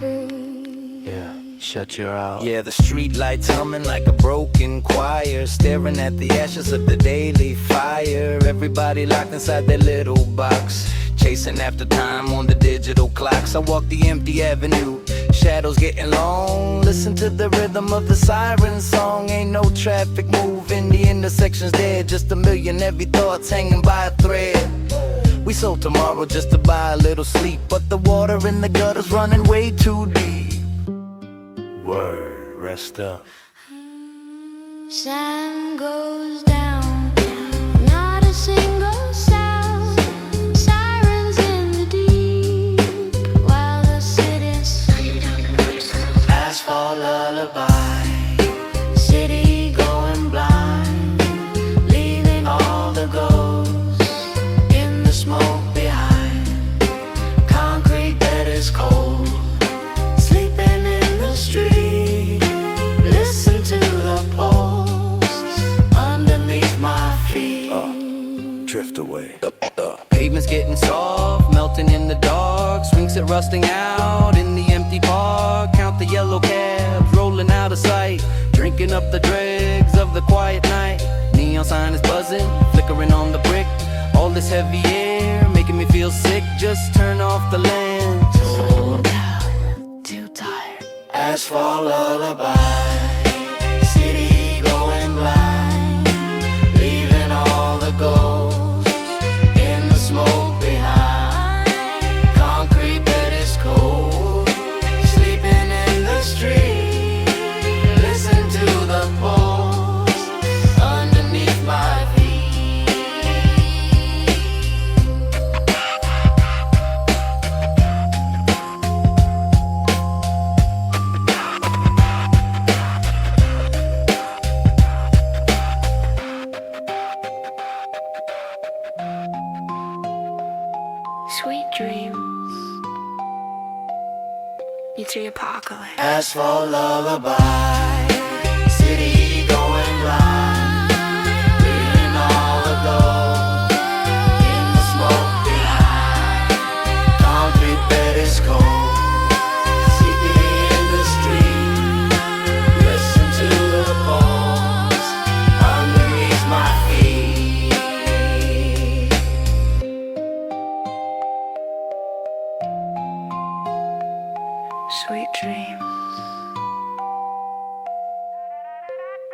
Yeah, shut your out. Yeah, the street lights humming like a broken choir, staring at the ashes of the daily fire. Everybody locked inside their little box, chasing after time on the digital clocks. I walk the empty avenue, shadows getting long. Listen to the rhythm of the siren song. Ain't no traffic moving, the intersection's dead. Just a million heavy thoughts hanging by a thread. We sold tomorrow just to buy a little sleep, but the water in the gutter's running way too deep. Word, rest up. Sun goes down, not a single sound. Sirens in the deep, while the city's asphalt lullaby. City going blind, leaving all the ghosts in the smoke behind. Concrete bed is cold, sleeping in the street. Listen to the posts underneath my feet. Drift away. Pavement's getting soft, melting in the dark. Swings it rusting out in the empty park. Count the yellow cabs rolling out of sight, drinking up the dregs of the quiet night. Neon sign is buzzing, flickering on the brick. All this heavy air making me feel sick. Just turn off the lamps. Oh, too tired. Asphalt lullaby. City going blind, leaving all the ghosts in the smoke behind. Concrete bed is cold, sleeping in the street. Listen to the posts underneath my feet. Sweet dreams. It's the apocalypse. Asphalt lullaby. City going blind, leaving all the ghosts in the smoke behind. Concrete bed is cold, sleeping in the street. Listen to the bones underneath my feet. Sweet dreams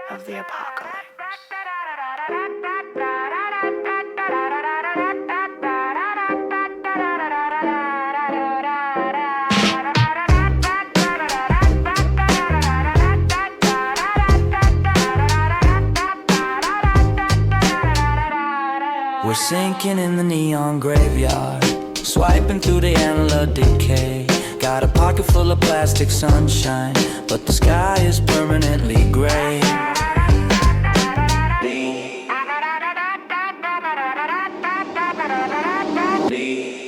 of the apocalypse. We're sinking in the neon graveyard, swiping through the analog decay. Got a pocket full of plastic sunshine, but the sky is permanently gray.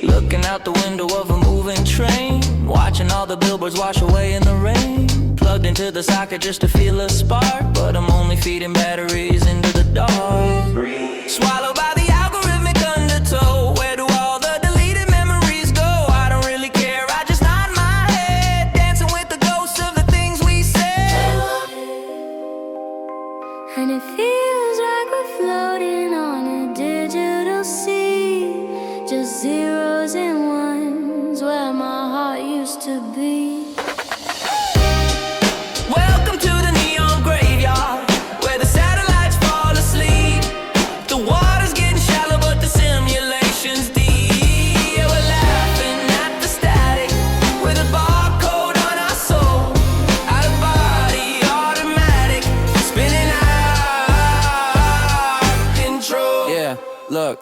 Looking out the window of a moving train, watching all the billboards wash away in the rain. Plugged into the socket just to feel a spark, but I'm only feeding batteries into the dark. Swallowed by the algorithmic undertow. Where do all the deleted memories go? I don't really care, I just nod my head, dancing with the ghosts of the things we said. And it feels like we're floating on a digital sea, just zeros and ones where my heart used to be. Welcome to the neon graveyard, where the satellites fall asleep. The water's getting shallow, but the simulation's deep. Yeah, we're laughing at the static, with a barcode on our soul. Out of body, automatic, spinning out of control. Yeah, look.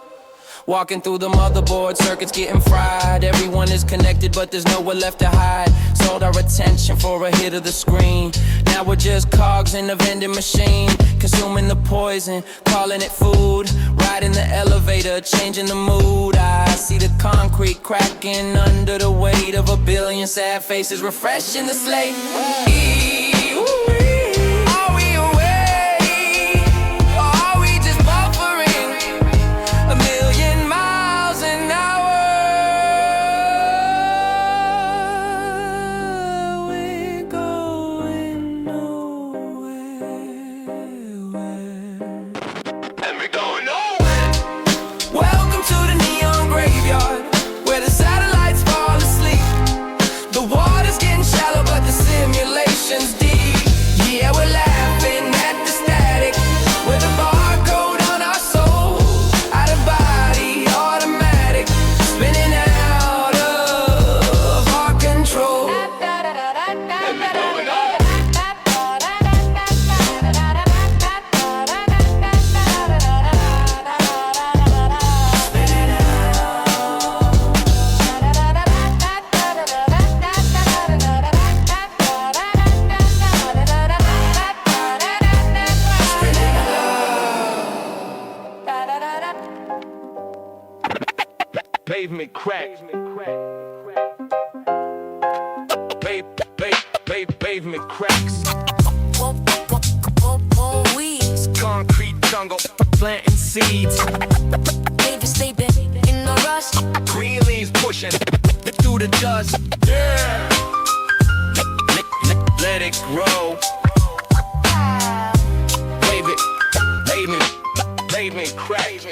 Walking through the motherboard, circuits getting fried. Everyone is connected, but there's nowhere left to hide. Sold our attention for a hit of the screen. Now we're just cogs in the vending machine, consuming the poison, calling it food. Riding the elevator, changing the mood. I see the concrete cracking under the weight of a billion sad faces, refreshing the slate. Are we awake? Or are we just buffering? A million miles an hour. Pavement cracks. Concrete jungle, planting seeds. Babies sleeping in the rush. Green leaves pushing through the dust. Yeah. Let it grow. Wave it, pavement cracks.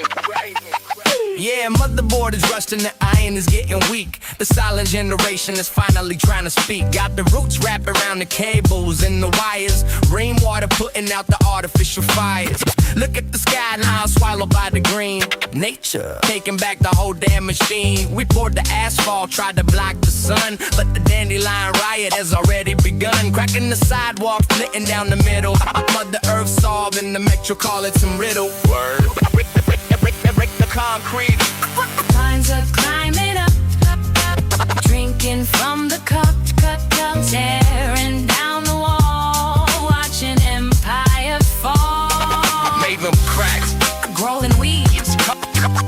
Yeah, motherboard is rusting, the iron is getting weak. The silent generation is finally trying to speak. Got the roots wrapped around the cables and the wires. Rainwater putting out the artificial fires. Look at the skyline swallowed by the green. Nature taking back the whole damn machine. We poured the asphalt, tried to block the sun, but the dandelion riot has already begun. Cracking the sidewalk, splitting down the middle. Mother Earth solving the metro, call it some riddle. Word. Break the concrete. Lines are climbing up, drinking from the cup, tearing down the wall, watching empire fall. Pavement cracks, growing weeds,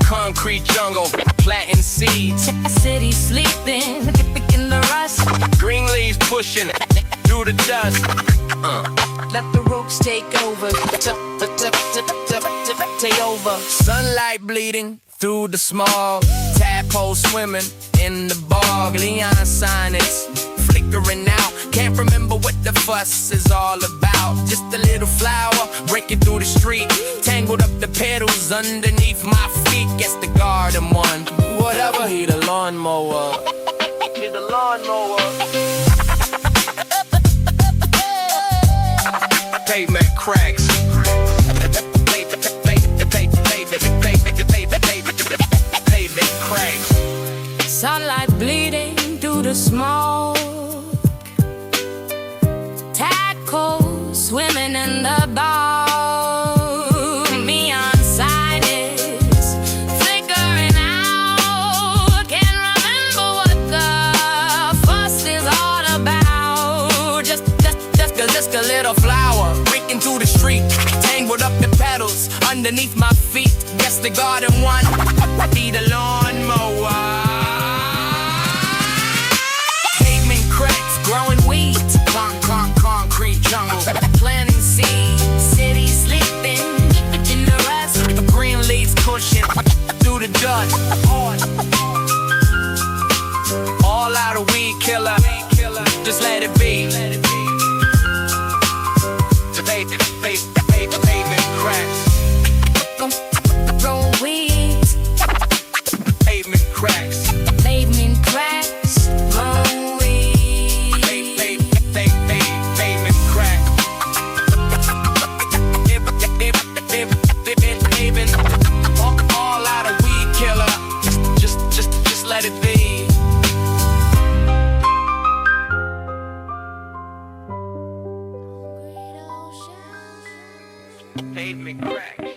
concrete jungle, planting seeds. City sleeping in the rust. Green leaves pushing through the dust. Let the ropes take over. Take over. Sunlight bleeding through the smog. Tadpole swimming in the bog. Neon sign is flickering out. Can't remember what the fuss is all about. Just a little flower breaking through the street. Tangled up the petals underneath my feet. Guess the garden one. Whatever, he the lawnmower. He the lawnmower. Pavement cracks. Pavement cracks. Sunlight bleeding through the smoke. Tadpoles swimming in the bog. Neon sign is flickering out. Can't remember what the fuss is all about. Just a little flower breaking through the street. Tangled up the petals underneath my feet. Guess the garden one. Need a lawnmower. Pavement cracks, growing weeds. Concrete jungle, planting seeds. City sleeping in the rust. Green leaves pushing through the dust. All out of weed killer. Just let it be. Pavement cracks. Grow weeds. Pavement cracks. Pavement cracks. Grow weeds. Pavement cracks. All out of weed killer. Just let it be. Pavement cracks.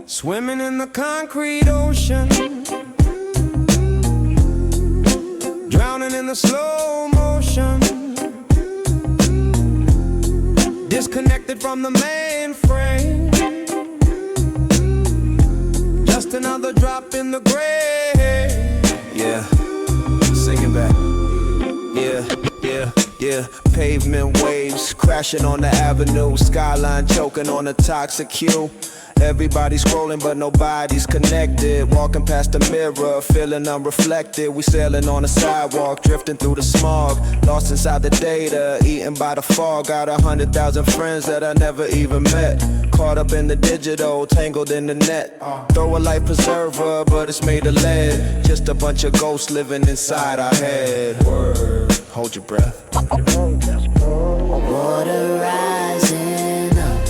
Swimming in the concrete ocean, drowning in the slow motion, disconnected from the mainframe, just another drop in the grave. Yeah, singing back. Yeah, pavement waves crashing on the avenue, skyline choking on a toxic hue. Everybody's scrolling but nobody's connected. Walking past the mirror, feeling unreflected. We sailing on the sidewalk, drifting through the smog. Lost inside the data, eaten by the fog. Got 100,000 friends that I never even met. Caught up in the digital, tangled in the net. Throw a life preserver, but it's made of lead. Just a bunch of ghosts living inside our head. Word. Hold your breath. Water rising up,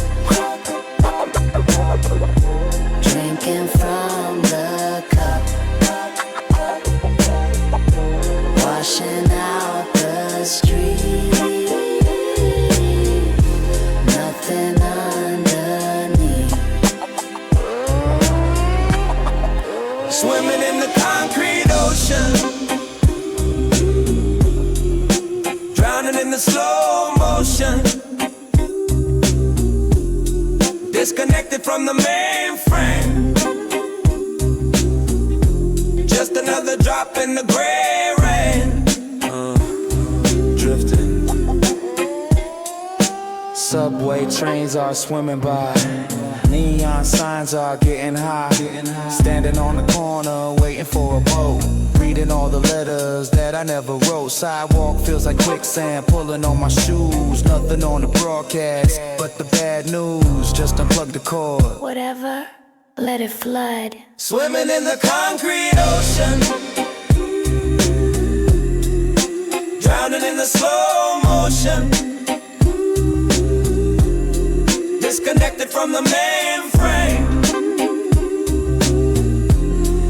drinking from the cup, washing out the street, nothing underneath. Swimming in the concrete ocean, drowning in the slow motion, disconnected from the mainframe, Just another drop in the gray rain. Drifting. Subway trains are swimming by. Neon signs are getting high. Standing on the corner waiting for a boat. Reading all the letters that I never wrote. Sidewalk feels like quicksand, pulling on my shoes. Nothing on the broadcast but the bad news. Just unplug the cord. Whatever, let it flood. Swimming in the concrete ocean, drowning in the slow motion. Disconnected from the mainframe.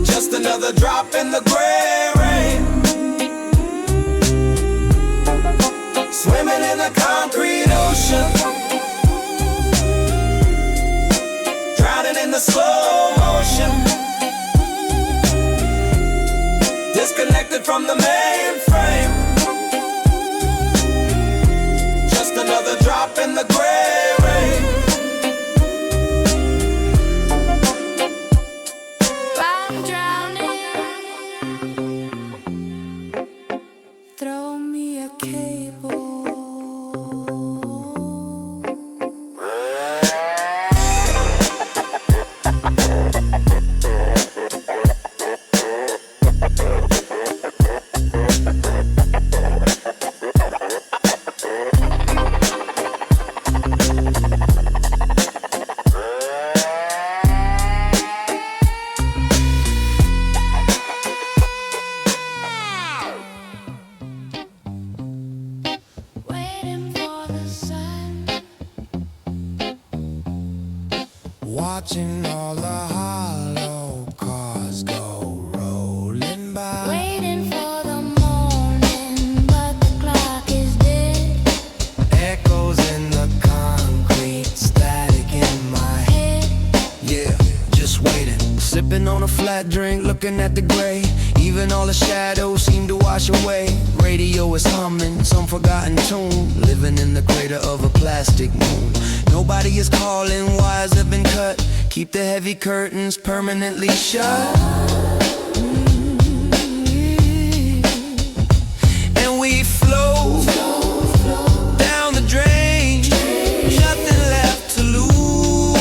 Just another drop in the gray rain. Swimming in the concrete ocean, drowning in the slow motion. Disconnected from the mainframe. Just another drop in the gray rain. I'm drowning. Throw me a cable. Waiting for the sun. Watching all the hollow cars go rolling by. Waiting for the morning, but the clock is dead. Echoes in the concrete, static in my head. Yeah, just waiting. Sipping on a flat drink, looking at the gray. Even all the shadows seem to wash away. Radio is humming, some forgotten tune. Living in the crater of a plastic moon. Nobody is calling, wires have been cut. Keep the heavy curtains permanently shut. And we float down the drain. Nothing left to lose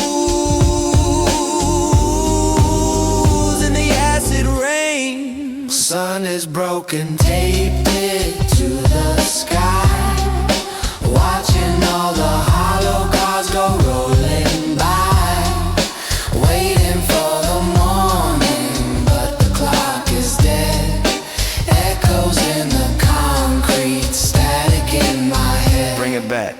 in the acid rain. Sun is broken, taped it to the sky. Watching all the hollow cars go rolling by. Waiting for the morning, but the clock is dead. Echoes in the concrete, static in my head. Bring it back.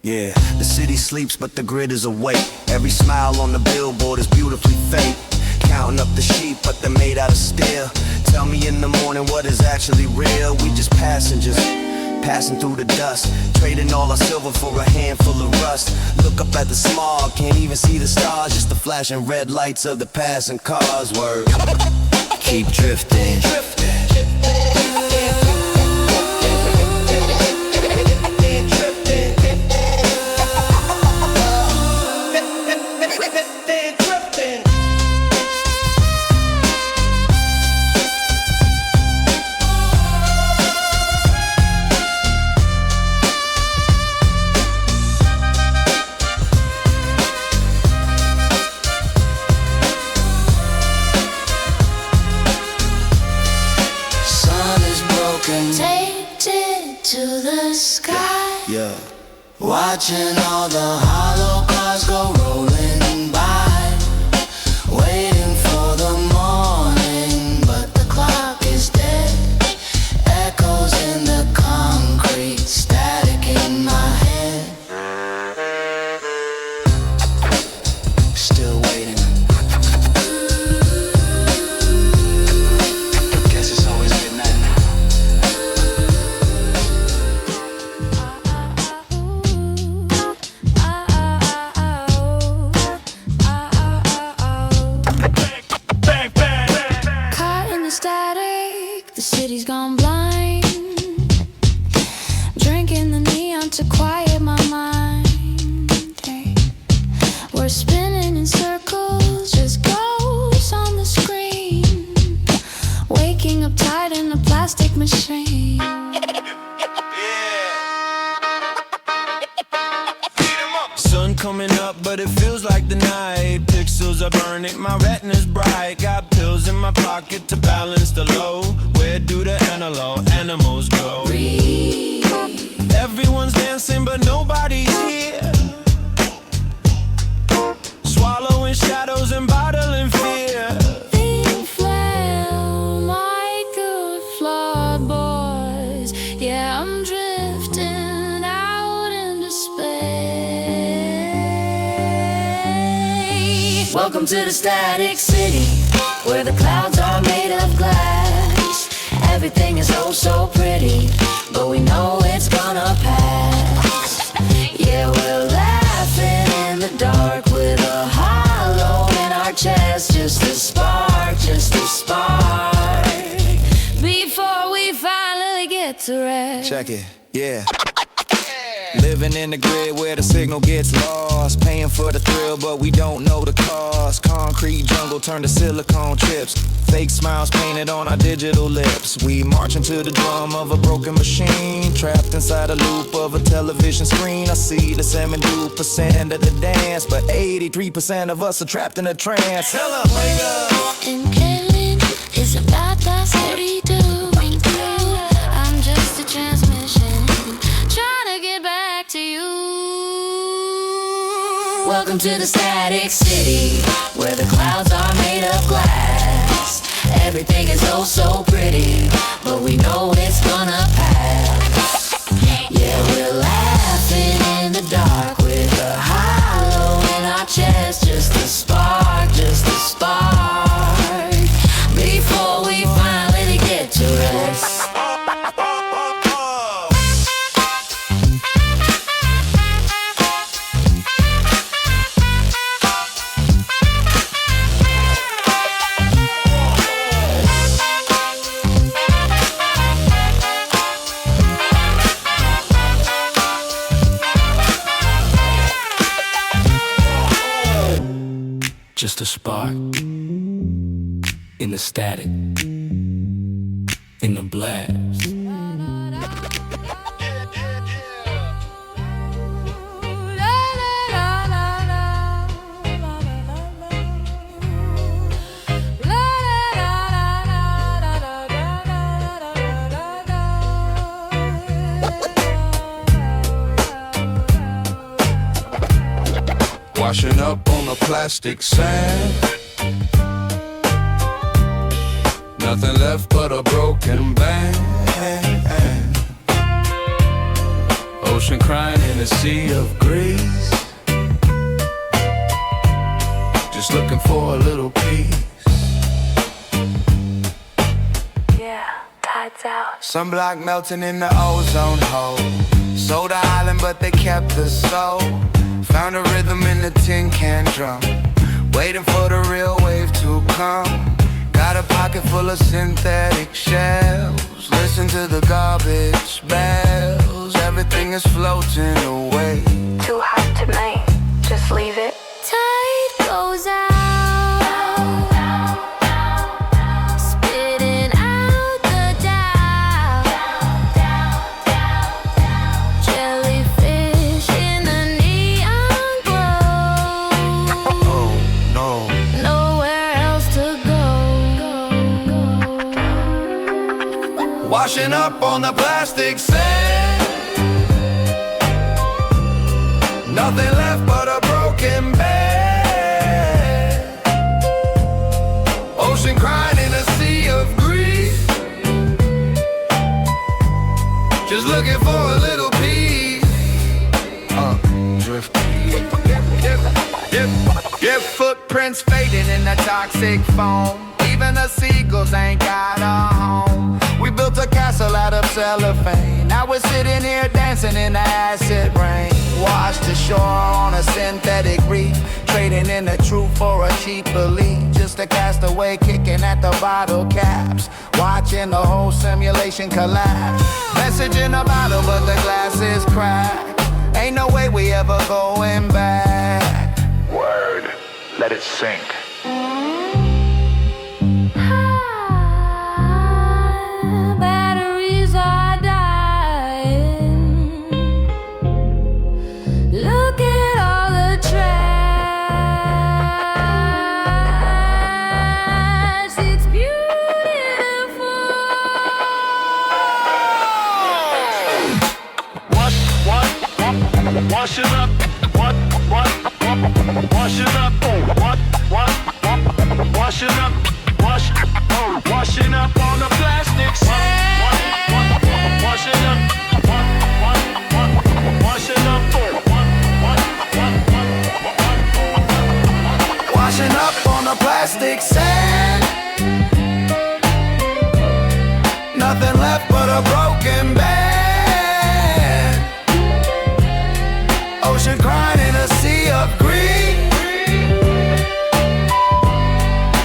Yeah, the city sleeps but the grid is awake. Every smile on the billboard is beautifully fake. Counting up the sheep but they're made out of steel. Tell me in the morning what is actually real. We just passengers, passing through the dust. Trading all our silver for a handful of rust. Look up at the smog, can't even see the stars. Just the flashing red lights of the passing cars. Word, keep drifting. Taped it to the sky. Yeah. Watching all the hollow cars go rolling by. Waiting for the morning, but the clock is dead. Echoes in the concrete, static in my head. Still waiting. Guess it's always midnight. static machine. Sun coming up, but it feels like the night. Pixels are burning, my retina's bright. Got pills in my pocket to balance the load. Where do the analog animals go? Everyone's dancing, but nobody's here. Swallowing shadows and bottling fear. Thin flame, my good floorboards. Yeah, I'm drifting out into space. Welcome to the static city, where the clouds are made of glass. Everything is oh so pretty, but we know it's gonna pass. Yeah, we're laughing in the dark with a hollow in our chest. Just a spark, just a spark, before we finally get to rest. Check it, yeah. Living in the grid where the signal gets lost. Paying for the thrill, but we don't know the cost. Concrete jungle turned to silicone chips. Fake smiles painted on our digital lips. We marching to the drum of a broken machine. Trapped inside a loop of a television screen. I see the 72% of the dance, but 83% of us are trapped in a trance. Tell 'em, wake up! And killing is about that 32. I'm just a transmission, trying to get back to you. Welcome to the static city, where the clouds are made of glass. Everything is oh so pretty, but we know it's gonna pass. Yeah, we're laughing in the dark with a hollow in our chest. Just a spark, before we finally get to rest. Just a spark in the static, in the blast. Washing up on the plastic sand. Nothing left but a broken band. Ocean crying in a sea of grease. Just looking for a little peace. Yeah, tide's out. Sunblock melting in the ozone hole. Sold the island, but they kept the soul. Found a rhythm in the tin can drum. Waiting for the real wave to come. Got a pocket full of synthetic shells. Listen to the garbage bells. Everything is floating away. Too hot to make, just leave it. Tide goes out, spitting out the down. Jellyfish in the neon glow. Oh no. Nowhere else to go. Washing up on the plastic sand. Nothing left but a broken bed. Ocean crying in a sea of grief. Just looking for a little peace. Drift. Your footprints fading in the toxic foam. Even the seagulls ain't got a home. We built a castle out of cellophane. Now we're sitting here dancing in the acid rain. Washed ashore on a synthetic reef. Trading in the truth for a cheap belief. Just a castaway kicking at the bottle caps. Watching the whole simulation collapse. Message in a bottle but the glass is cracked. Ain't no way we ever going back. Word, let it sink. Better plastic sand. Nothing left but a broken band. Ocean crying in a sea of green.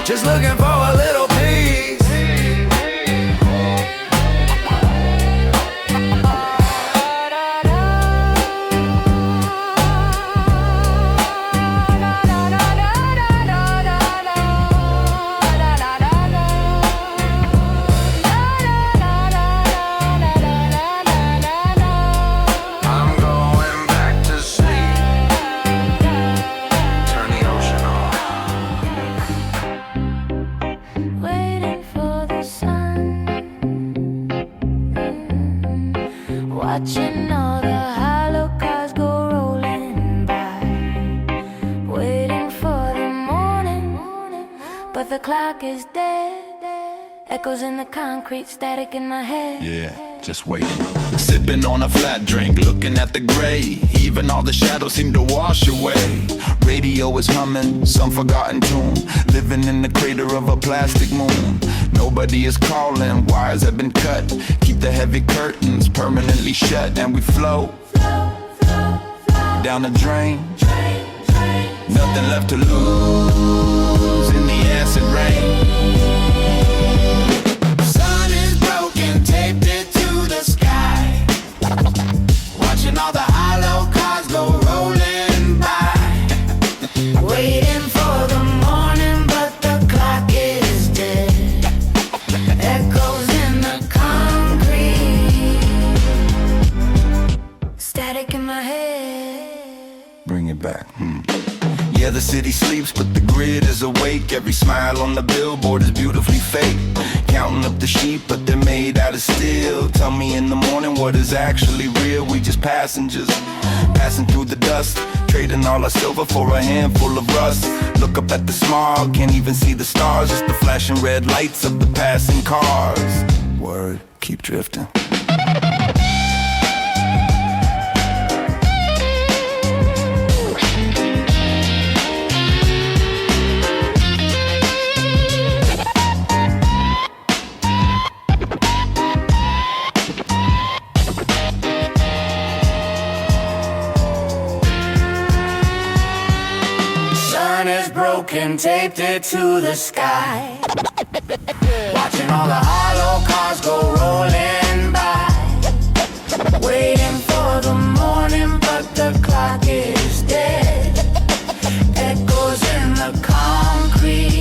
Just looking for a little peace. I'm going back to sleep. Turn the ocean off. Waiting for the sun. Watching all the hollow cars go rolling by. Waiting for the morning, but the clock is dead. Echoes in the concrete, static in my head. Yeah, just waiting. Sipping on a flat drink, looking at the gray. Even all the shadows seem to wash away. Radio is humming, some forgotten tune. Living in the crater of a plastic moon. Nobody is calling, wires have been cut. Keep the heavy curtains permanently shut. And we float down the drain. Nothing left to lose in the acid rain. Sun is broken, taped it to the sky. Watching all the hollow cars go rolling by. Waiting for the morning, but the clock is dead. Echoes in the concrete, Static in my head. Bring it back. Yeah, the city sleeps, but the grid is awake. Every smile on the billboard is beautifully fake. Counting up the sheep, but they're made out of steel. Tell me in the morning what is actually real. We just passengers, passing through the dust. Trading all our silver for a handful of rust. Look up at the smog, can't even see the stars. Just the flashing red lights of the passing cars. Word, keep drifting. sun is broken, taped it to the sky. Watching all the hollow cars go rolling by. Waiting for the morning, but the clock is dead. Echoes in the concrete.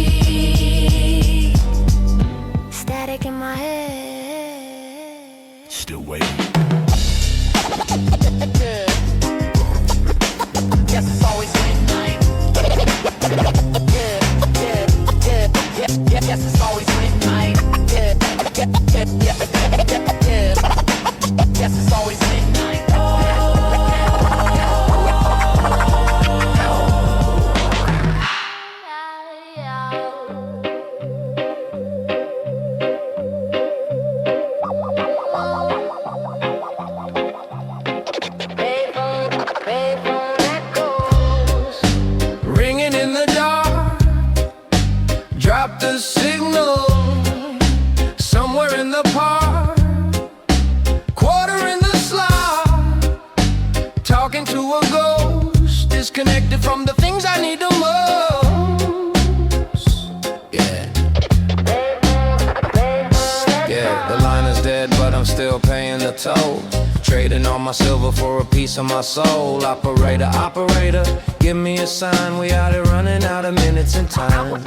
Static in my head. Still waiting. Yes, it's always midnight. Yes, it's always midnight. Yes, it's always midnight. Ringing in the dark, drop the signal. Somewhere in the park, quarter in the slot. Talking to a ghost, disconnected from the things I need the most. Yeah, the line is dead, but I'm still paying the toll. Trading all my silver for a piece of my soul. Operator, operator, give me a sign. We out here running out of minutes and time.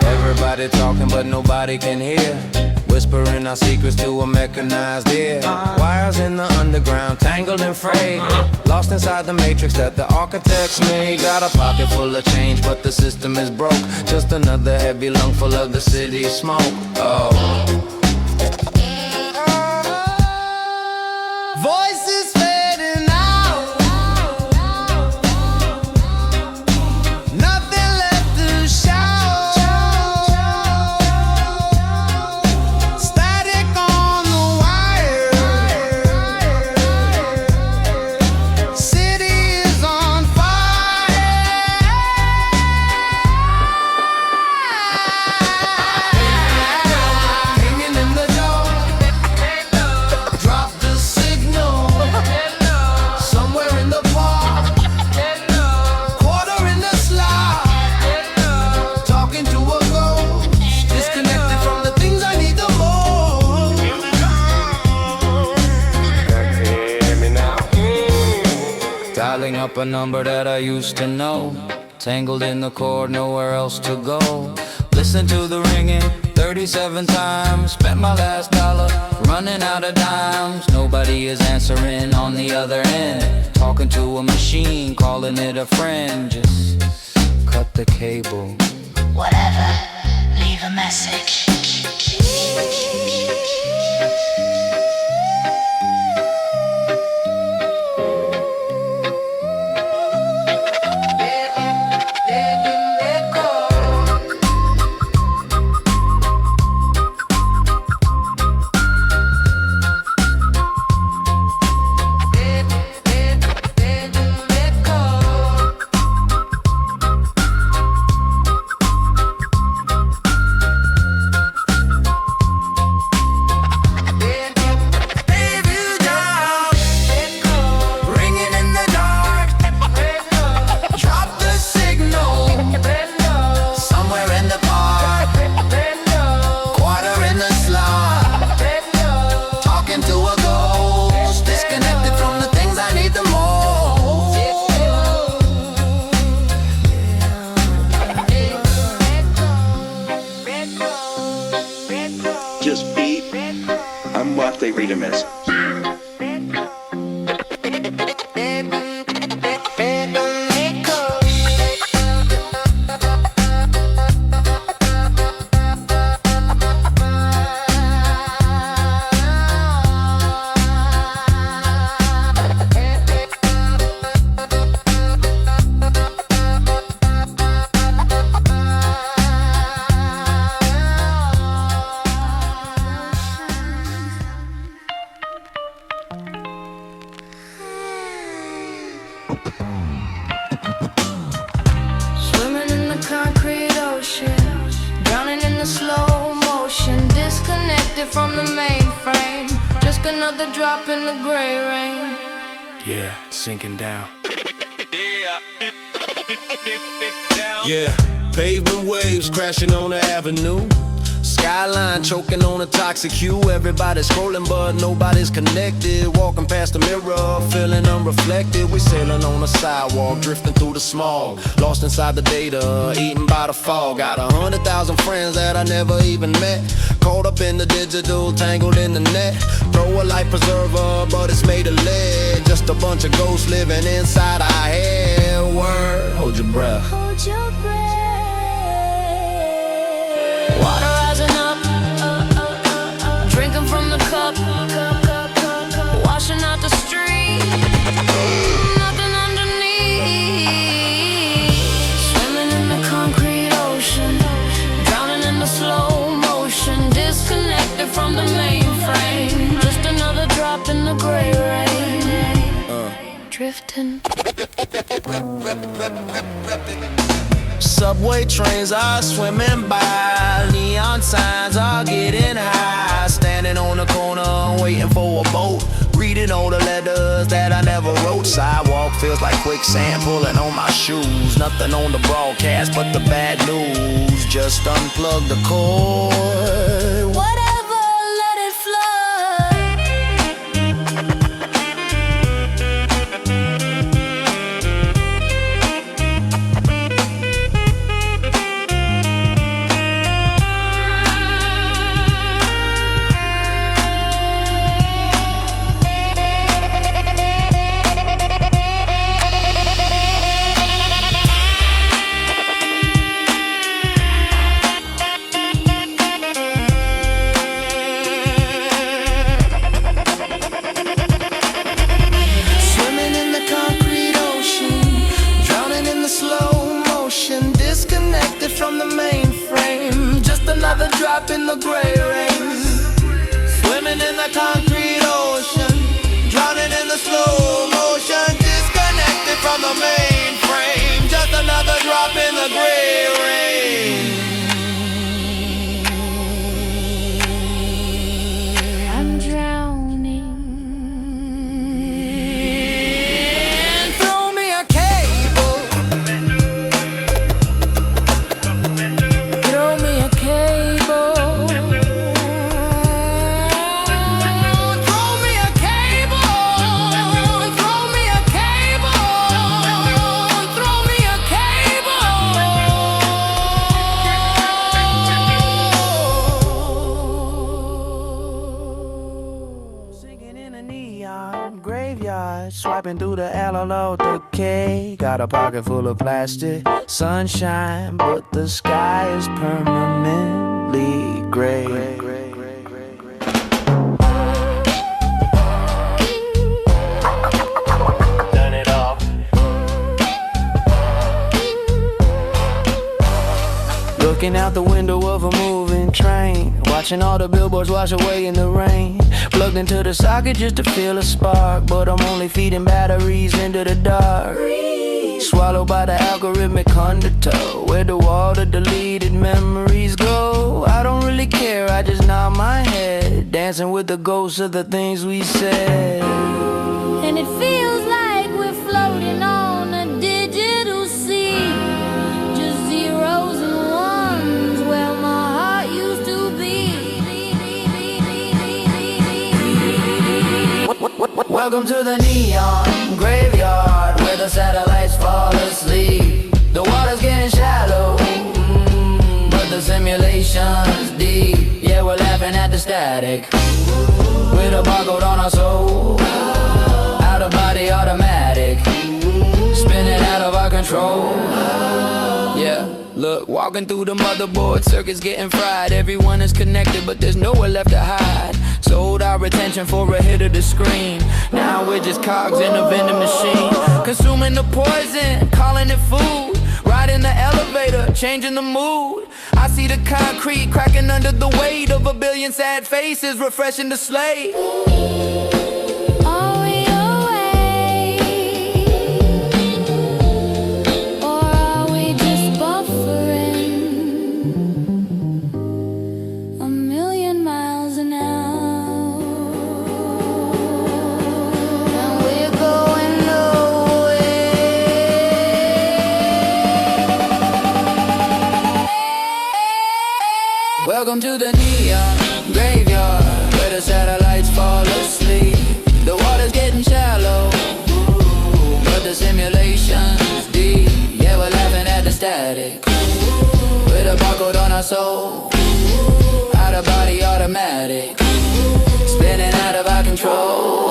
Everybody talking, but nobody can hear. Whispering our secrets to a mechanized ear. Wires in the underground, tangled and frayed. Lost inside the matrix that the architects made. Got a pocket full of change, but the system is broke. Just another heavy lung full of the city's smoke. Oh. Voices fading out. Nothing left to shout. Static on the wire. City is on fire. up a number that I used to know. Tangled in the cord, nowhere else to go. Listen to the ringing 37 times. Spent my last dollar, running out of dimes. Nobody is answering on the other end. Talking to a machine, calling it a friend. Just cut the cable. Whatever, leave a message. Just beat and what they read a miss. Swimming in the concrete ocean, drowning in the slow motion, disconnected from the mainframe, just another drop in the gray rain. Yeah, sinking down. Yeah, pavement waves crashing on the avenue. Skyline choking on a toxic hue. Everybody's scrolling but nobody's connected. Walking past the mirror, feeling unreflected. We sailing on a sidewalk, drifting through the smog. Lost inside the data, eaten by the fog. Got 100,000 friends that I never even met. Caught up in the digital, tangled in the net. Throw a life preserver, but it's made of lead. Just a bunch of ghosts living inside our head. Word, hold your breath. Hold your breath. Water rising up, drinking from the cup, washing out the street, nothing underneath. Swimming in the concrete ocean, drowning in the slow motion, disconnected from the mainframe, just another drop in the gray rain, drifting. Subway trains are swimming by, neon signs are getting high. Standing on the corner waiting for a boat, reading all the letters that I never wrote. Sidewalk feels like quicksand pulling on my shoes. Nothing on the broadcast but the bad news. Just unplug the cord. Whatever, let it from the mainframe, just another drop in the gray rain. Swimming in the concrete ocean, drowning in the slow motion, disconnected from the mainframe, just another drop in the gray rain. I'm drowning. Throw me a cable. Throw me a cable. Dropping through the LLO decay. Got a pocket full of plastic sunshine, but the sky is permanently gray. Looking out the window of a moving train, watching all the billboards wash away in the rain. Plugged into the socket just to feel a spark, but I'm only feeding batteries into the dark. Swallowed by the algorithmic undertow, where do all the deleted memories go? I don't really care, I just nod my head, dancing with the ghosts of the things we said. And it feels like we're floating on a digital sea, just zeros and ones where my heart used to be. Welcome to the neon graveyard, where the satellites fall asleep. The water's getting shallow, but the simulation's deep. Yeah, we're laughing at the static, with a barcode on our soul. Out of body automatic, spinning out of our control. Yeah, look, walking through the motherboard, circuits getting fried. Everyone is connected, but there's nowhere left to hide. Sold our attention for a hit of the screen. Now we're just cogs in a vending machine, consuming the poison, calling it food. Riding the elevator, changing the mood. I see the concrete cracking under the weight of a billion sad faces, refreshing the slate. Are we awake, or are we just buffering a million miles an hour? And we're going nowhere. Welcome to the neon graveyard, where the satellites fall asleep. The water's getting shallow, but the simulation's deep. Yeah, we're laughing at the static, with a barcode on our soul. Out of body automatic, spinning out of our control.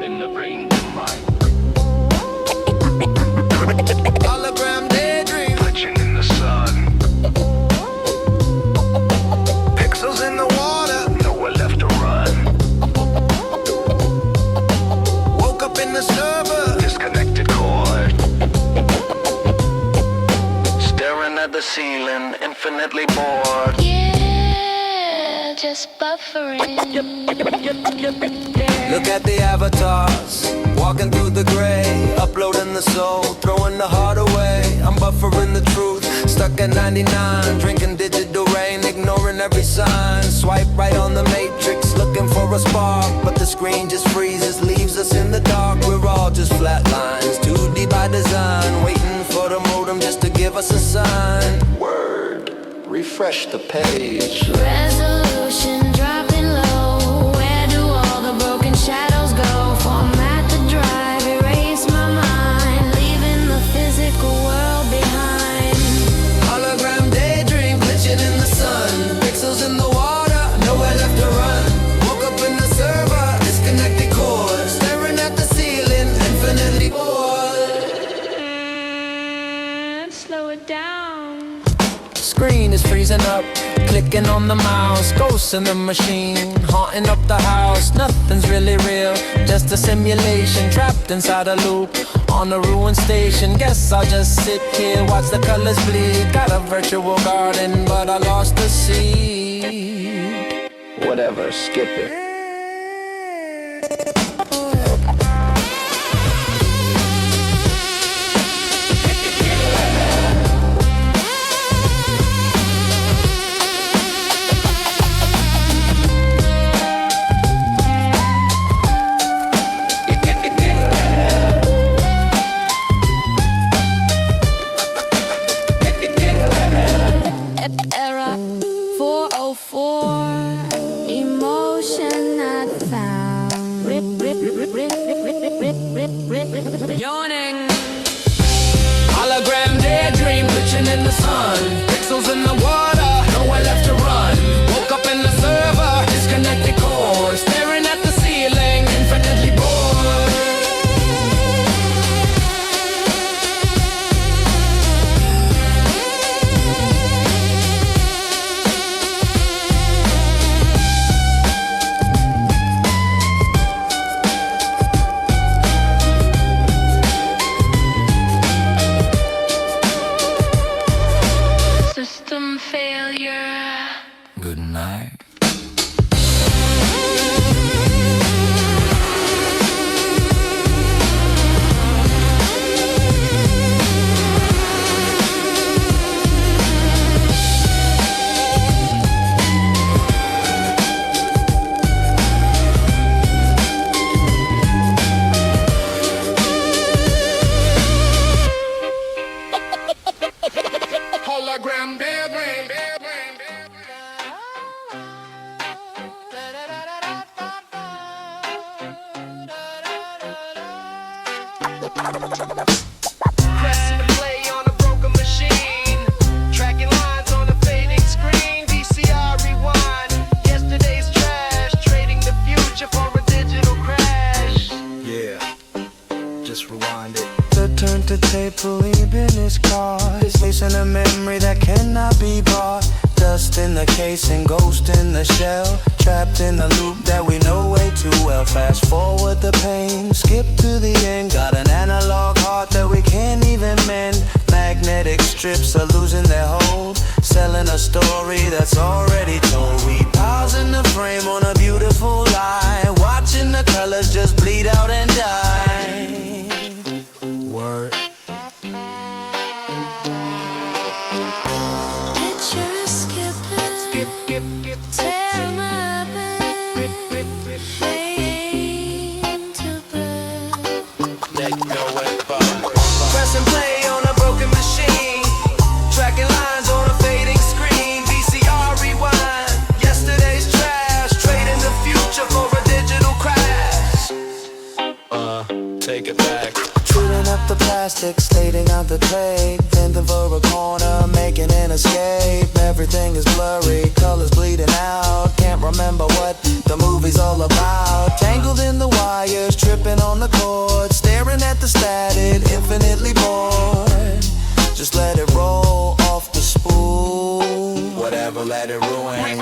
In the brain mind, Hologram daydream, glitching in the sun. pixels in the water. Nowhere left to run. Woke up in the server. Disconnected cord. Staring at the ceiling, infinitely bored. Yeah, just buffering. Look at the avatars, walking through the gray, uploading the soul, throwing the heart away. I'm buffering the truth, stuck at 99, drinking digital rain, ignoring every sign. Swipe right on the matrix, looking for a spark, but the screen just freezes, leaves us in the dark. We're all just flat lines, 2D by design, waiting for the modem just to give us a sign. Word, refresh the page. Resolution dropping low. Where do all the broken shadows go? Format the drive, erase my mind, leaving the physical world behind. Hologram daydream, glitching in the sun, pixels in the water, nowhere left to run. Woke up in the server, disconnected cord, staring at the ceiling, infinitely bored. Slow it down. Screen is freezing up, clicking on the mouse, ghosts in the machine, haunting up the house. Nothing's really real, just a simulation, trapped inside a loop, on a ruined station. Guess I'll just sit here, watch the colors bleed. Got a virtual garden, but I lost the seed. Whatever, skip it. Yawning. Hologram daydream, glitching in the sun. Pixels in the water, nowhere left to run. Woke up in the server, disconnected cord. Staring at the ceiling, infinitely bored. System failure. Good night. Hologram daydream. Pressing play on a broken machine, tracking lines on a fading screen. VCR Rewind, yesterday's trash, trading the future for a digital crash. Yeah, just rewind it. The turn to tape, believe in his car. It's facing a memory that cannot be bought. Dust in the casing, ghost in the shell. Trapped in a loop that we know way too well. Fast forward the pain, skip to the end. Got an analog heart that we can't even mend. Magnetic strips are losing their hold. Selling a story that's already told. We pause in the frame on a beautiful lie. Watching the colors just bleed out and die. Word. Picture skipping. Skip. Tear my bed. Fade to black. Pressing play on a broken machine, tracking lines on a fading screen. VCR Rewind, yesterday's trash, trading the future for a digital crash. Take it back. Shooting up the plastic, slating out the tape. Bending for a corner, making an escape. Everything is blurry, colors bleeding out. Can't remember what the movie's all about. Tangled in the wires, tripping on the cord. Staring at the static, infinitely bored. Just let it roll off the spool. Whatever, let it ruin.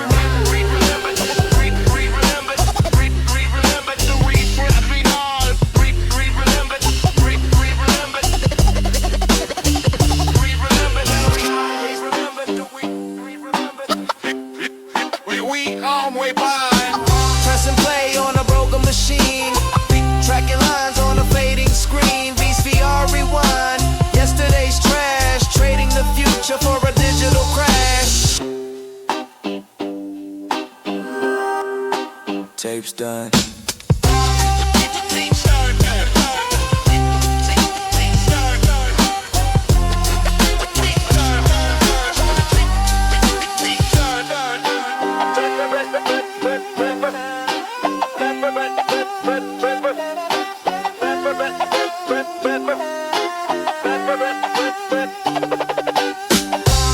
Pressing play on a broken machine, tracking lines on a fading screen. VCR Rewind, yesterday's trash, trading the future for a digital crash. Tape's done.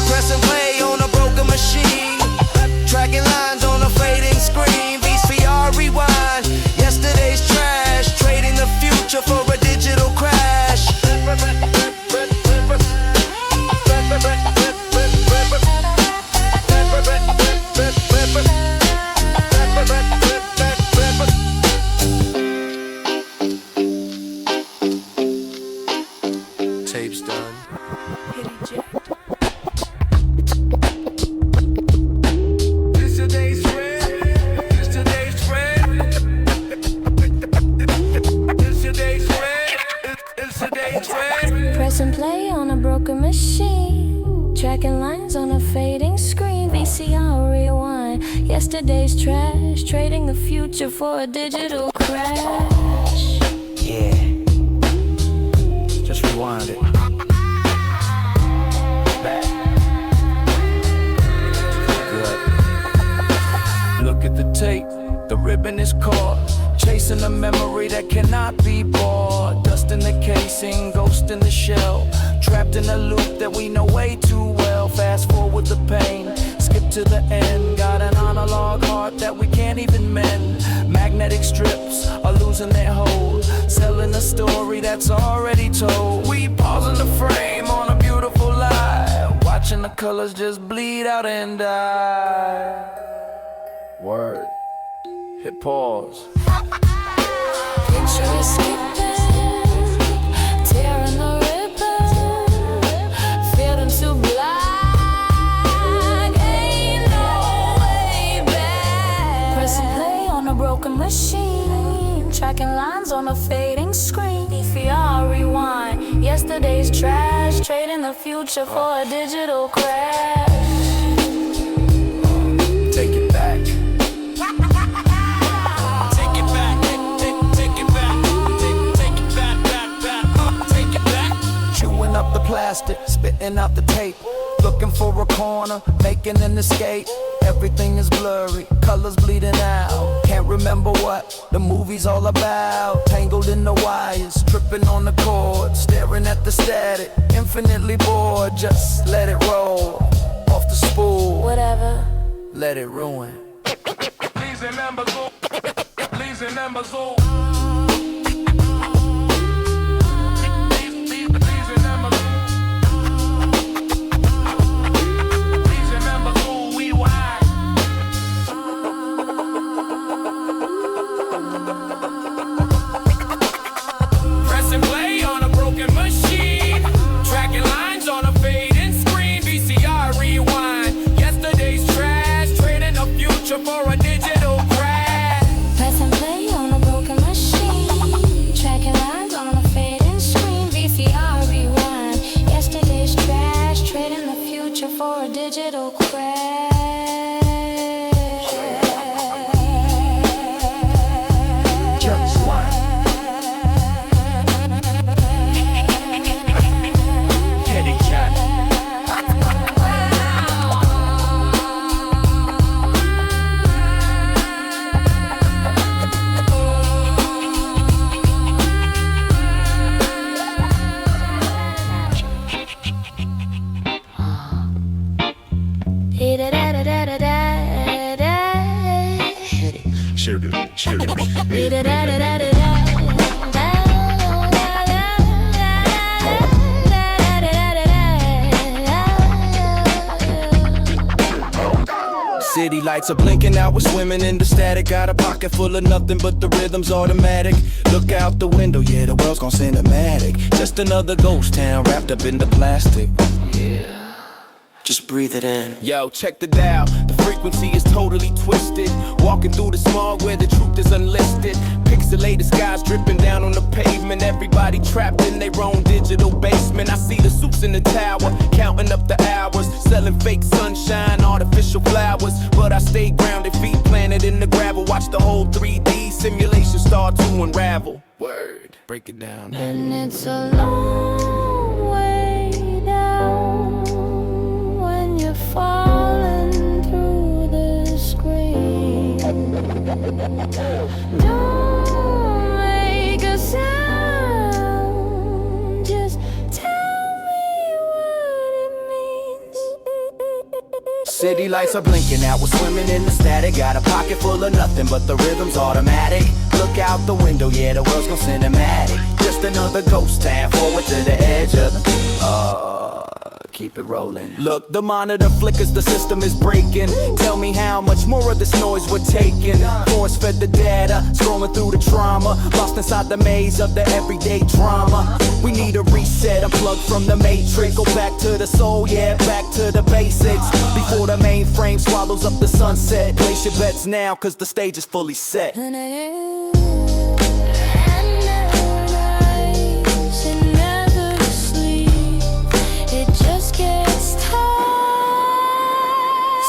Pressing play on a broken machine, tracking lines on a fading screen. VCR Rewind, yesterday's trash, trading the future for a digital crash. Tape's done. Press and play on a broken machine, tracking lines on a fading screen. VCR Rewind, yesterday's trash, trading the future for a digital crash. Yeah. Just rewind it. Back. Good. Look at the tape, the ribbon is caught. Chasing a memory that cannot be bought. Dust Ghost in the casing, ghost in the shell. Trapped in a loop that we know way too well. Fast forward the pain, skip to the end. Got an analog heart that we can't even mend. Magnetic strips are losing their hold, selling a story that's already told. We pausing the frame on a beautiful lie, watching the colors just bleed out and die. Word. Hit pause. Picture escaping, tearing the ribbon, feeling too black, ain't no way back. Pressing play on a broken machine, tracking lines on a fading screen. VCR Rewind, yesterday's trash, trading the future for a digital crash. Take it back. Up the plastic, spitting out the tape, looking for a corner, making an escape. Everything is blurry, colors bleeding out. Can't remember what the movie's all about. Tangled in the wires, tripping on the cord, staring at the static, infinitely bored. Just let it roll off the spool. Whatever. Let it ruin. Please remember, go. Please remember, go. For a digital crash. Press and play on a broken machine, tracking lines on a fading screen. VCR Rewind, yesterday's trash, trading the future for a digital crash. Just one. Kitty cat. City lights are blinking out, we're swimming in the static. Got a pocket full of nothing but the rhythm's automatic. Look out the window, yeah, the world's gone cinematic. Just another ghost town wrapped up in the plastic. Yeah, just breathe it in. Yo, check the dial, the frequency is totally twisted. Walking through the smog where the truth is unlisted. Pixelated skies dripping down on the pavement. Everybody trapped in their own digital basement. I see the suits in the tower, counting up the hours, selling fake sunshine, artificial flowers. But I stay grounded, feet planted in the gravel. Watch the whole 3D simulation start to unravel. Word, break it down. And it's a long way down when you're falling through the screen. Don't make a sound, just tell me what it means. City lights are blinking out, we're swimming in the static. Got a pocket full of nothing but the rhythm's automatic. Look out the window, yeah, the world's gone cinematic. Just another ghost town, forward to the edge of the keep it rolling. Look, the monitor flickers, the system is breaking. Tell me how much more of this noise we're taking. Force fed the data, scrolling through the trauma. Lost inside the maze of the everyday drama. We need a reset, unplug from the matrix. Go back to the soul, yeah, back to the basics. Before the mainframe swallows up the sunset. Place your bets now, cause the stage is fully set.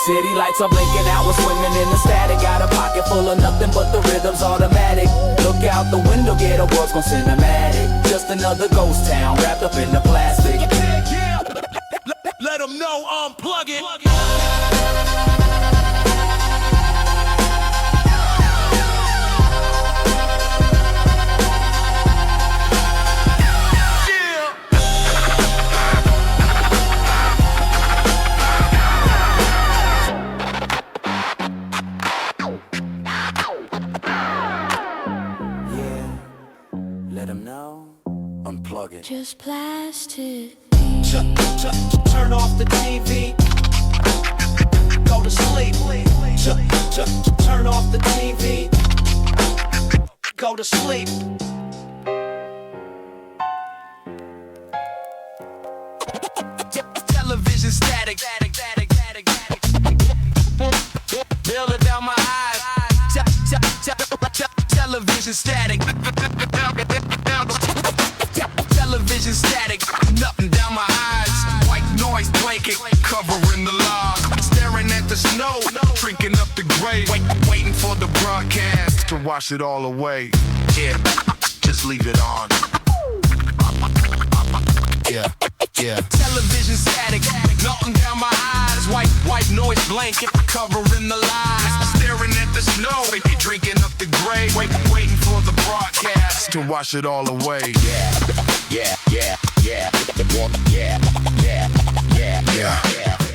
City lights are blinking out, we're swimming in the static. Got a pocket full of nothing but the rhythm's automatic. Look out the window, yeah, the world's gone cinematic. Just another ghost town wrapped up in the plastic. Yeah. Let them know, unplug it. him know. Unplug it. Just plastic. Turn off the TV. Go to sleep. Turn off the TV. Go to sleep. Television static. Build it down my eyes. Television static. Television static. Nothing down my eyes. White noise blanket covering the log. Staring at the snow, drinking up the gray. Waiting for the broadcast to wash it all away. Yeah, just leave it on. Yeah. Television static, nothing down my eyes. White noise blanket covering the lies. Staring at the snow, drinking up the gray. Waiting for the broadcast to wash it all away. Yeah.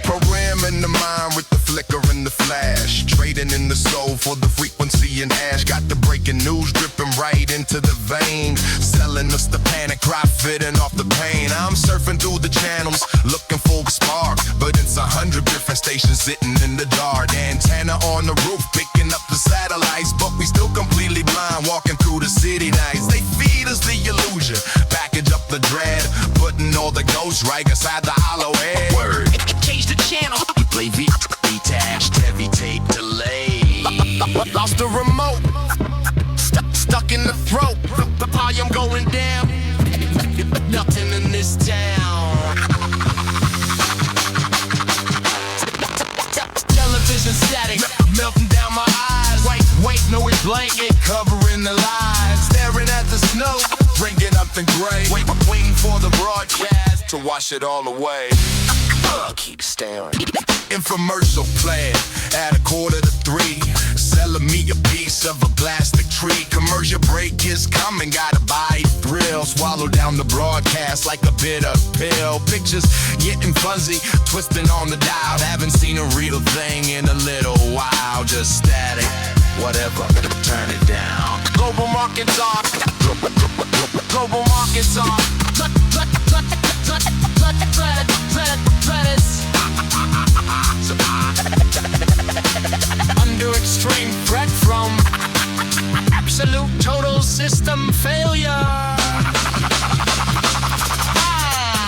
Programming the mind with the flicker and the flash. Trading in the soul for the frequency and hash. Got the breaking news dripping right into the vein. Selling us the panic, profiting off the pain. I'm surfing through the channels, looking for a spark. But it's 100 different stations sitting in the dark. Antenna on the roof, picking up the satellites. But we still completely blind, walking through the city nights. They feed us the illusion, package up the dread. Putting all the ghosts right inside the hollow head. Word. Change the channel. Play detached, heavy tape delay. Lost the remote. Stuck in the throat. The volume going down. Nothing in this town. Television static, melting down my eyes. White noise blanket covering the lies. Staring at the snow, drinking up the gray. Waiting for the broadcast to wash it all away. Keep staring. Infomercial playing at 2:45. Selling me a piece of a plastic tree. Commercial break is coming, gotta buy thrill. Swallow down the broadcast like a bitter pill. Pictures getting fuzzy, twisting on the dial. Haven't seen a real thing in a little while. Just static, whatever, turn it down. Global markets are. Global markets are. Under extreme threat from absolute total system failure.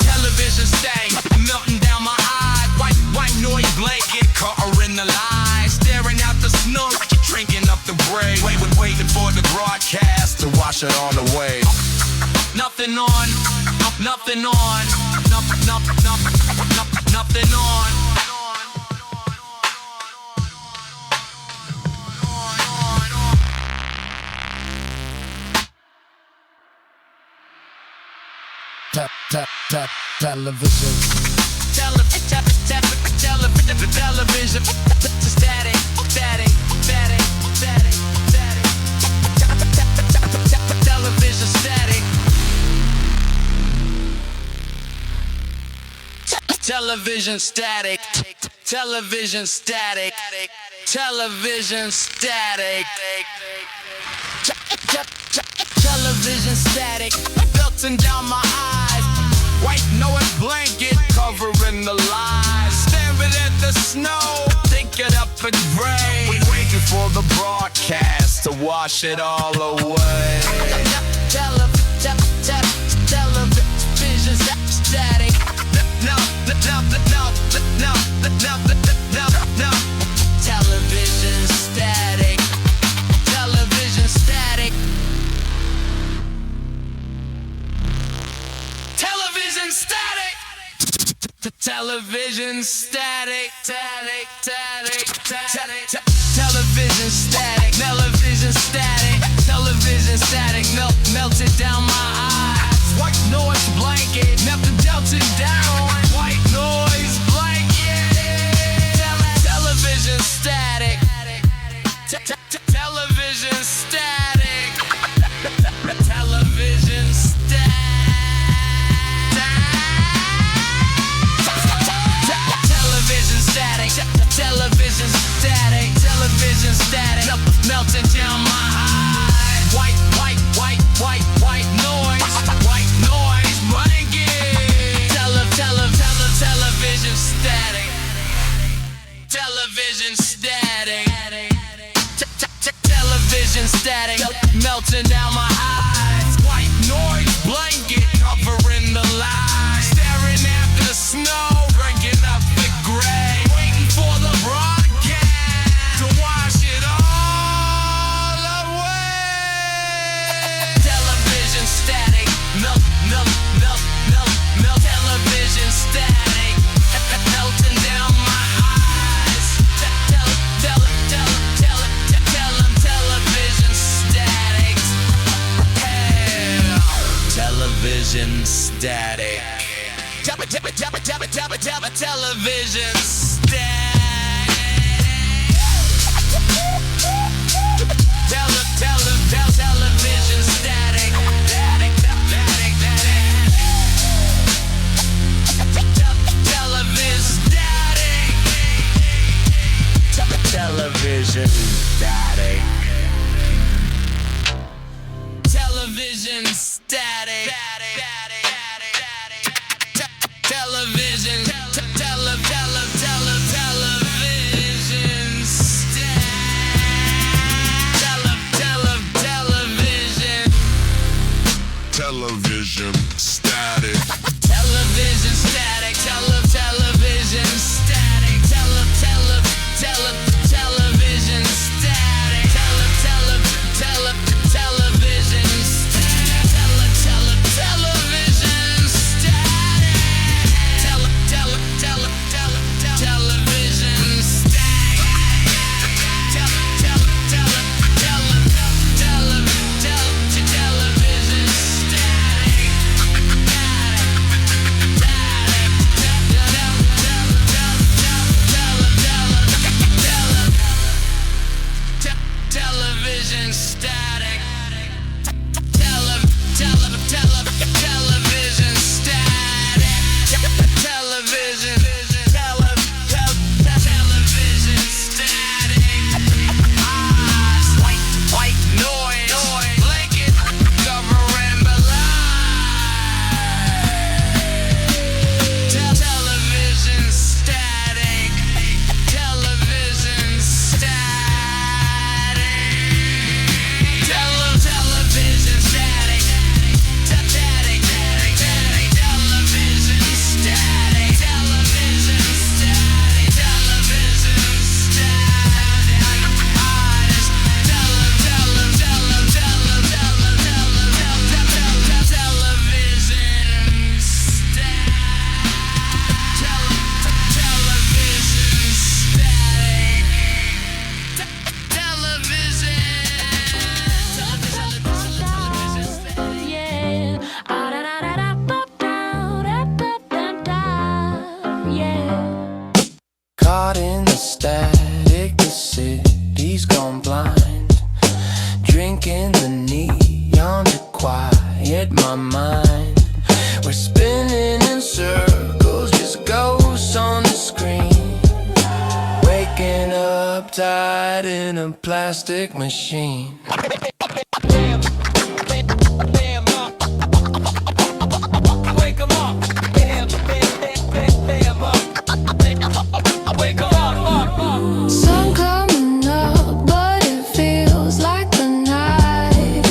Television static, melting down my eyes. White noise blanket, covering the lies. Staring out the snow, drinking up the gray. Waiting for the broadcast to wash it all away. Nothing on, nothing on, nothing on. Television. Television. Static. Television static. Television static. Television static. Television static. Television static. Melting down my eyes. White noise blanket covering the lies. Staring at the snow, thinking up and gray. Waiting for the broadcast to wash it all away. Television static. No. Television static. Television static. Television static. Television static. Television static. Television static. Television static. Melted down my eyes. White noise blanket. Melted down. White noise blanket. Television static. Television static. Television static. Television static. Television static. Television static. Melting television static. Television static. Television static. Television static. Television static. Television. Television static. Television static. Television static. Television static. Television Caught in the static, the city's gone blind. Drinking the neon to quiet my mind. We're spinning in circles, just ghosts on the screen. Waking up tied in a plastic machine. Sun coming up, but it feels like the night.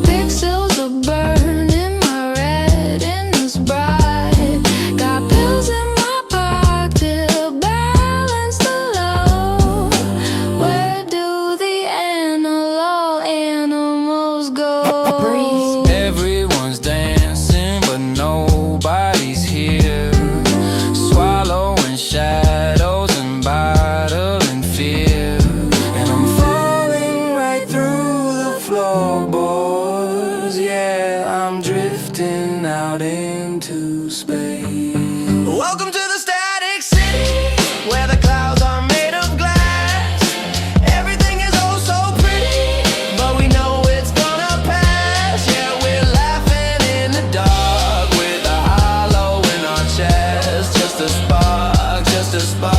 Pixels are burning, my retina's bright. Got pills in my pocket to balance the load. Where do the analog animals go? Breathe. Everyone's dancing, but nobody's here. Swallowing shadows and battling fear. And I'm falling right through the floorboards. Yeah, I'm drifting out into space. Welcome to the static city, where the clouds are made of glass. Everything is oh so pretty, but we know it's gonna pass. Yeah, we're laughing in the dark with a hollow in our chest. Just a spark, just a spark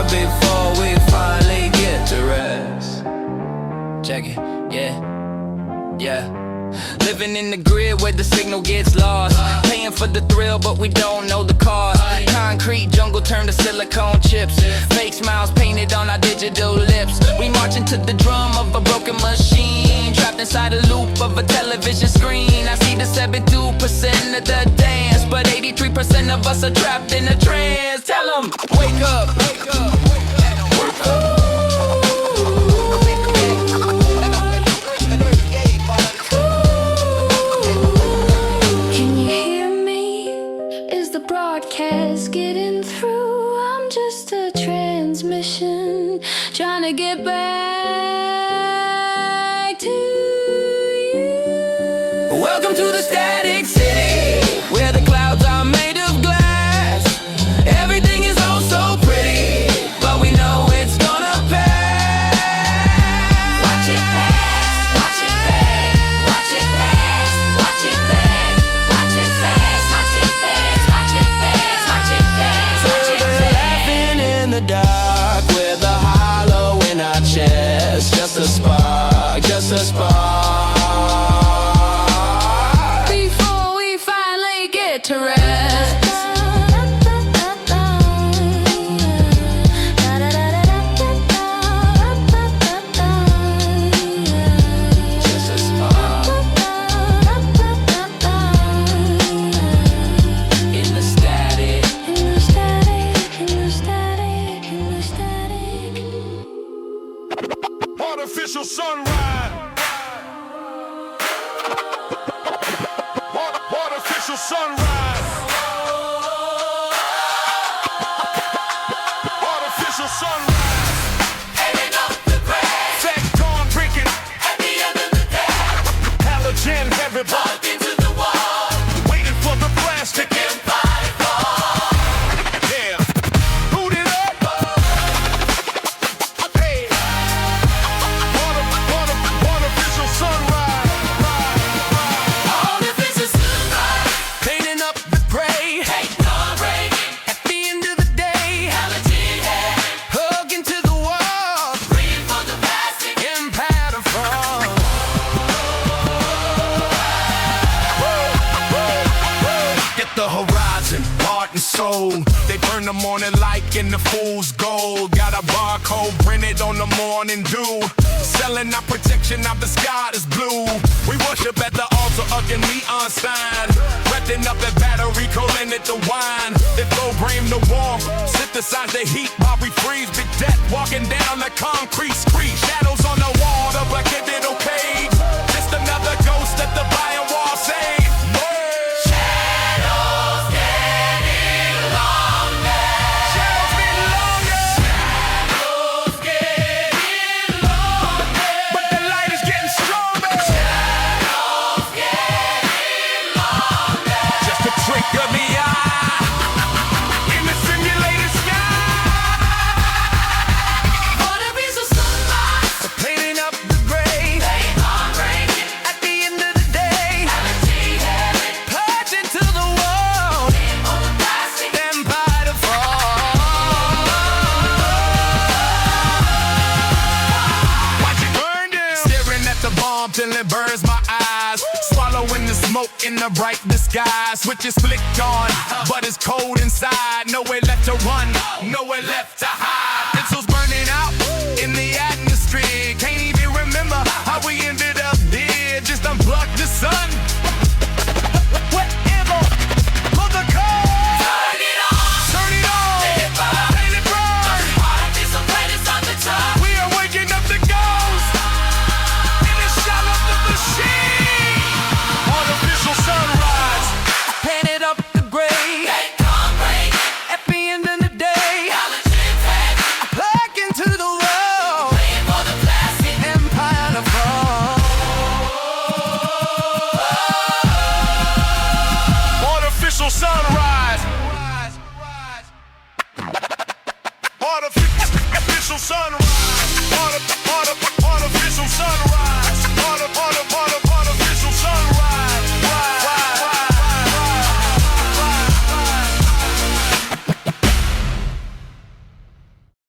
before we finally get to rest. Check it, yeah, yeah. Living in the grid where the signal gets lost. Paying for the thrill, but we don't know the cost. Concrete jungle turned to silicone chips. Fake smiles painted on our digital lips. We marching to the drum of a broken machine, trapped inside a loop of a television screen. I see the 72% of the dance, but 83% of us are trapped in a trance. Tell them, wake up, wake up, wake up, wake up. Can you hear me? Is the broadcast getting through? I'm just a transmission trying to get back to you. Welcome to the static city, where the clouds are made of glass. Everything is oh so pretty, but we know it's gonna pass. Watch it pass, watch it pass, watch it pass, watch it pass, watch it pass, watch it pass, watch it pass, watch it pass, watch it pass. Laughing in the dark with a hollow in our chest. Just a spark, just a spark. Before we finally get to rest. Just a spark in the static. Artificial sunrise. Artificial sunrise. Artificial sunrise. Aiming up the grass Fat corn drinking. at the end of the day. Halogen heavy ball. Plugged into the wall. Waiting for the plastic. Empire fall. Yeah. Boot it up. Hey. Artificial sunrise. Artificial sunrise. Painting up the gray Ain't no breaking. at the end of the day. Halogen head. Hugging to the wall, Breathe for the plastic. empire to fall. Get the horizon, heart and soul. They burn the morning light in the fool's gold. Got a barcode printed on the morning dew. Selling our protection of the sky is blue. We worship at the altar of the neon sign. Wetting up that battery, calling it the wine. They program the warmth, synthesize the heat while we freeze. Big death walking down the concrete street. Shadows on the wall, the bucket little cage. Just another ghost at the Bayern wall saying. Shadows getting longer. Shadows getting longer, Shadows getting longer. but the light is getting stronger. Shadows getting longer. Just a trick of the eye in the simulated sky. Artificial sunrise. Painting up the gray Ain't no breaking. at the end of the day. Halogen head. Plugged into the wall, For the plastic. empire to fall. Watch it burn down. Staring at the bomb till it burns my eyes. Swallowing the smoke in the bright disguise. Switches flicked on, but it's cold inside. Nowhere left to run, nowhere left to hide. Pencils burn